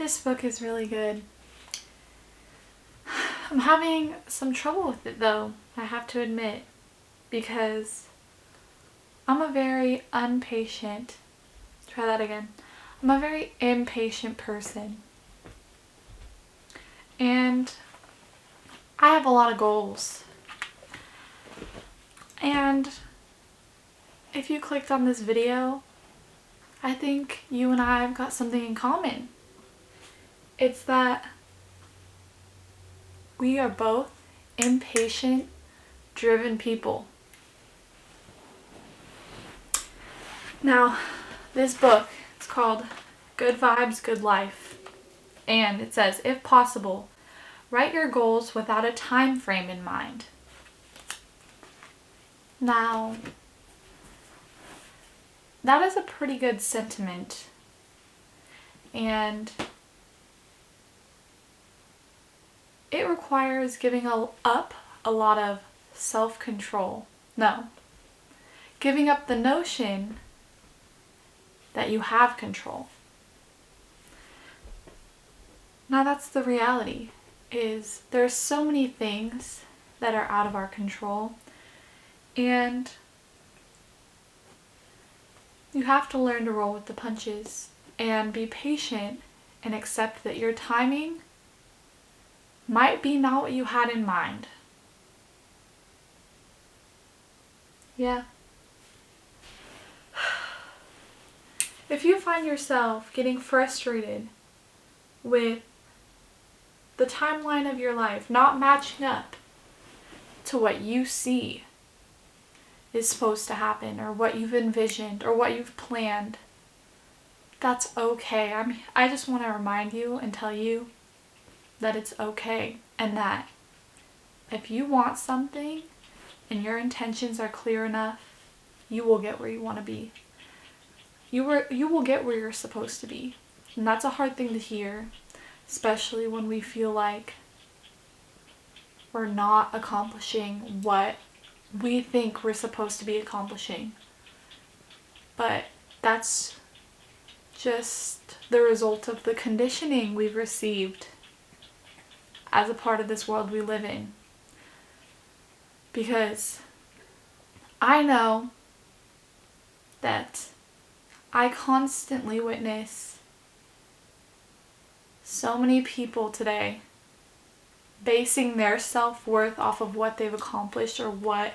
This book is really good. I'm having some trouble with it though, I have to admit, because I'm a very impatient. Try that again. I'm a very impatient person. And I have a lot of goals. And if you clicked on this video, I think you and I have got something in common. It's that we are both impatient, driven people. Now, this book, it's called Good Vibes, Good Life. And it says, if possible, write your goals without a time frame in mind. Now, that is a pretty good sentiment. And it requires giving up a lot of self-control. No. Giving up the notion that you have control. Now that's the reality, is there's so many things that are out of our control, and you have to learn to roll with the punches and be patient and accept that your timing might be not what you had in mind. Yeah. If you find yourself getting frustrated with the timeline of your life not matching up to what you see is supposed to happen, or what you've envisioned, or what you've planned, that's okay. I just want to remind you and tell you that it's okay, and that if you want something and your intentions are clear enough, you will get where you want to be. You will get where you're supposed to be. And that's a hard thing to hear, especially when we feel like we're not accomplishing what we think we're supposed to be accomplishing. But that's just the result of the conditioning we've received as a part of this world we live in. Because I know that I constantly witness so many people today basing their self-worth off of what they've accomplished or what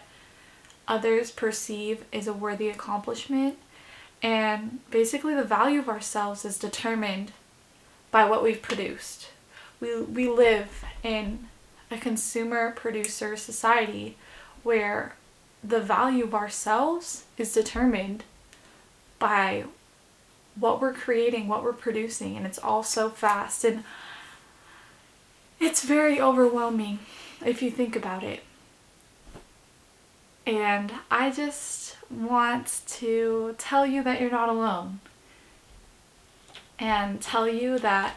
others perceive is a worthy accomplishment. And basically the value of ourselves is determined by what we've produced. We live in a consumer-producer society where the value of ourselves is determined by what we're creating, what we're producing, and it's all so fast, and it's very overwhelming if you think about it. And I just want to tell you that you're not alone, and tell you that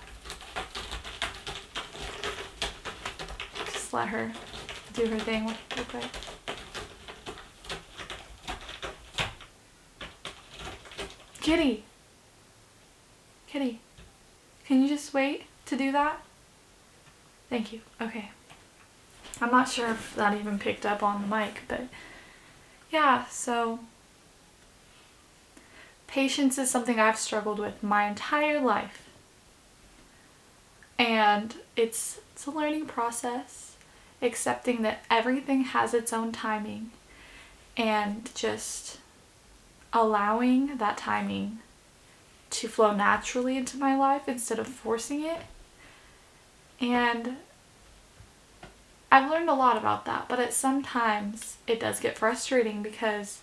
just let her do her thing real quick. Kitty, can you just wait to do that? Thank you. Okay. I'm not sure if that even picked up on the mic, but yeah, so patience is something I've struggled with my entire life. And it's a learning process, accepting that everything has its own timing and just allowing that timing to flow naturally into my life instead of forcing it. And I've learned a lot about that, but sometimes it does get frustrating because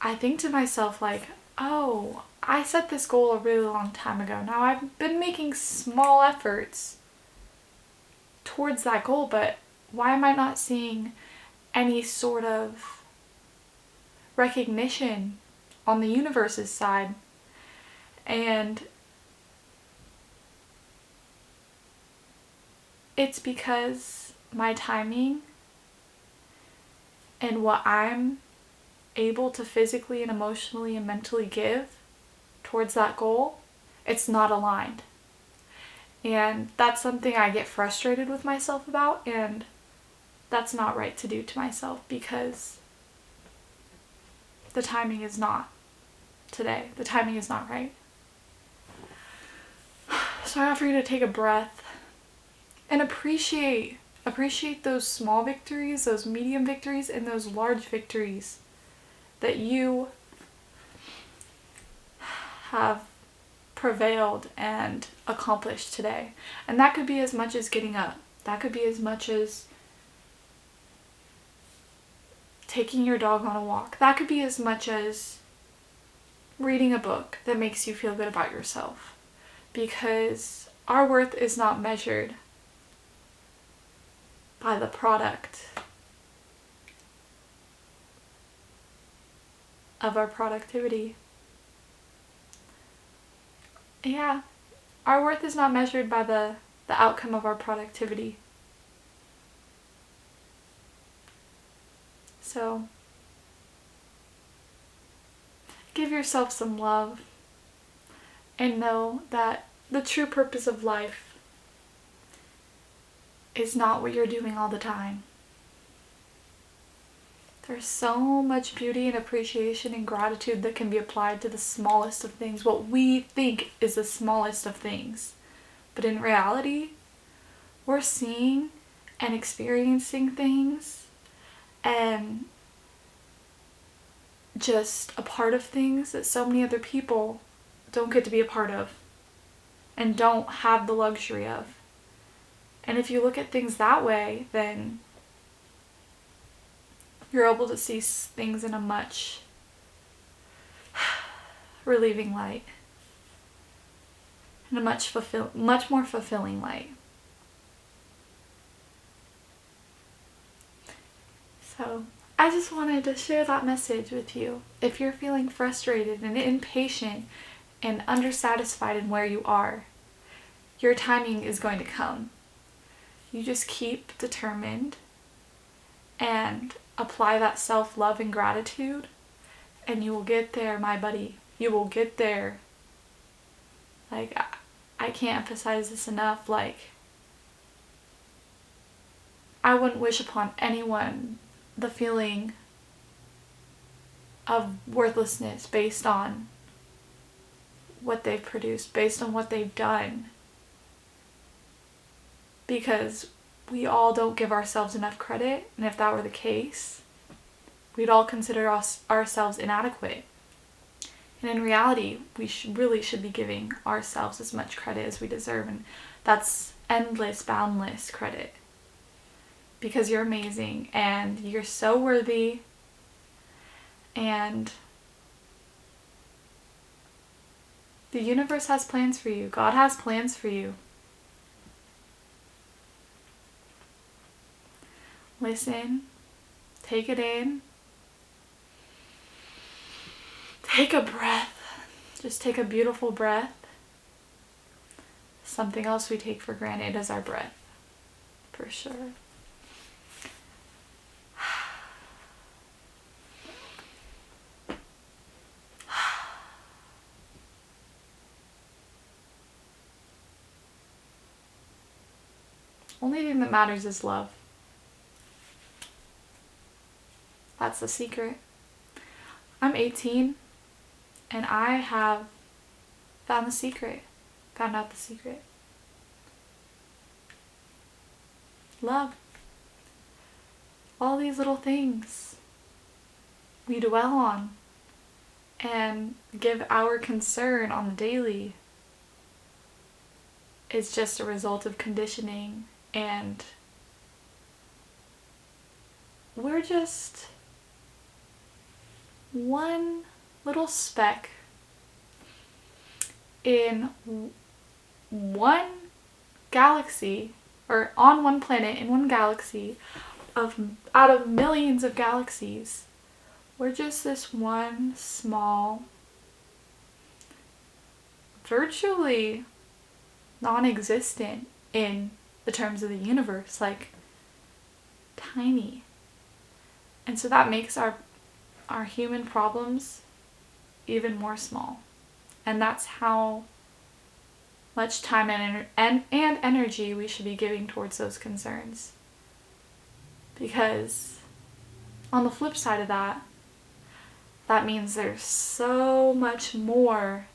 I think to myself like, oh, I set this goal a really long time ago. Now I've been making small efforts towards that goal, but why am I not seeing any sort of recognition on the universe's side? And it's because my timing and what I'm able to physically and emotionally and mentally give towards that goal It's not aligned. And that's something I get frustrated with myself about, and that's not right to do to myself, because the timing is not today. The timing is not right. So I offer you to take a breath and appreciate those small victories, those medium victories, and those large victories that you have prevailed and accomplished today. And that could be as much as getting up. That could be as much as taking your dog on a walk. That could be as much as reading a book that makes you feel good about yourself. Because our worth is not measured by the product of our productivity. Yeah, our worth is not measured by the outcome of our productivity. So, give yourself some love and know that the true purpose of life is not what you're doing all the time. There's so much beauty and appreciation and gratitude that can be applied to the smallest of things, what we think is the smallest of things. But in reality, we're seeing and experiencing things and just a part of things that so many other people don't get to be a part of and don't have the luxury of. And if you look at things that way, then you're able to see things in a much relieving light, in a much more fulfilling light. So I just wanted to share that message with you. If you're feeling frustrated and impatient and undersatisfied in where you are, your timing is going to come. You just keep determined and apply that self-love and gratitude, and you will get there, my buddy. You will get there. Like, I can't emphasize this enough. Like, I wouldn't wish upon anyone the feeling of worthlessness based on what they've produced, based on what they've done. Because we all don't give ourselves enough credit, and if that were the case, we'd all consider ourselves inadequate. And in reality, we really should be giving ourselves as much credit as we deserve, and that's endless, boundless credit. Because you're amazing, and you're so worthy, and the universe has plans for you. God has plans for you. Listen, take it in, take a breath, just take a beautiful breath. Something else we take for granted is our breath, for sure. Only thing that matters is love. That's the secret. I'm 18 and I have found out the secret. Love. All these little things we dwell on and give our concern on the daily is just a result of conditioning, and we're just one little speck in one galaxy, or on one planet in one galaxy out of millions of galaxies. We're just this one small, virtually non-existent in the terms of the universe, like tiny. And so that makes our human problems even more small. And that's how much time and energy we should be giving towards those concerns. Because on the flip side of that, that means there's so much more.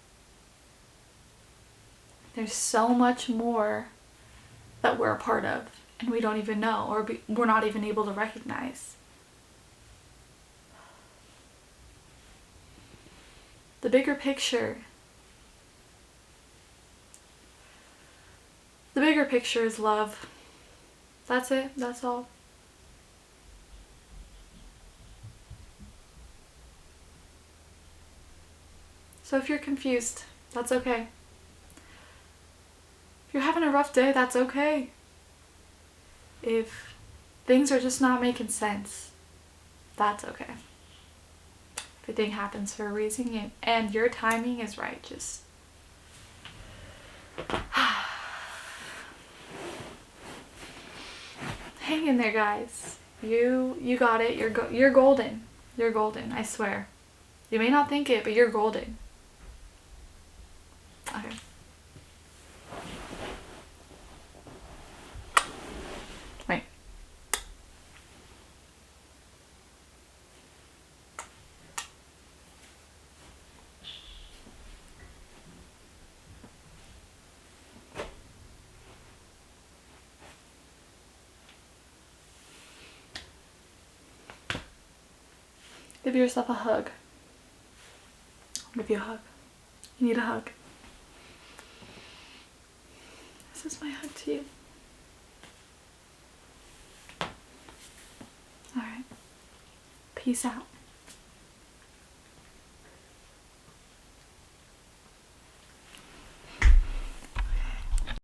There's so much more that we're a part of and we don't even know, or we're not even able to recognize. The bigger picture. The bigger picture is love. That's it. That's all. So if you're confused, that's okay. If you're having a rough day, that's okay. If things are just not making sense, that's okay. Everything happens for a reason, and your timing is right. Just hang in there, guys. You got it. You're golden. You're golden, I swear. You may not think it, but you're golden. Okay. Wait. Give yourself a hug. I'll give you a hug. You need a hug. This is my hug to you. Alright. Peace out.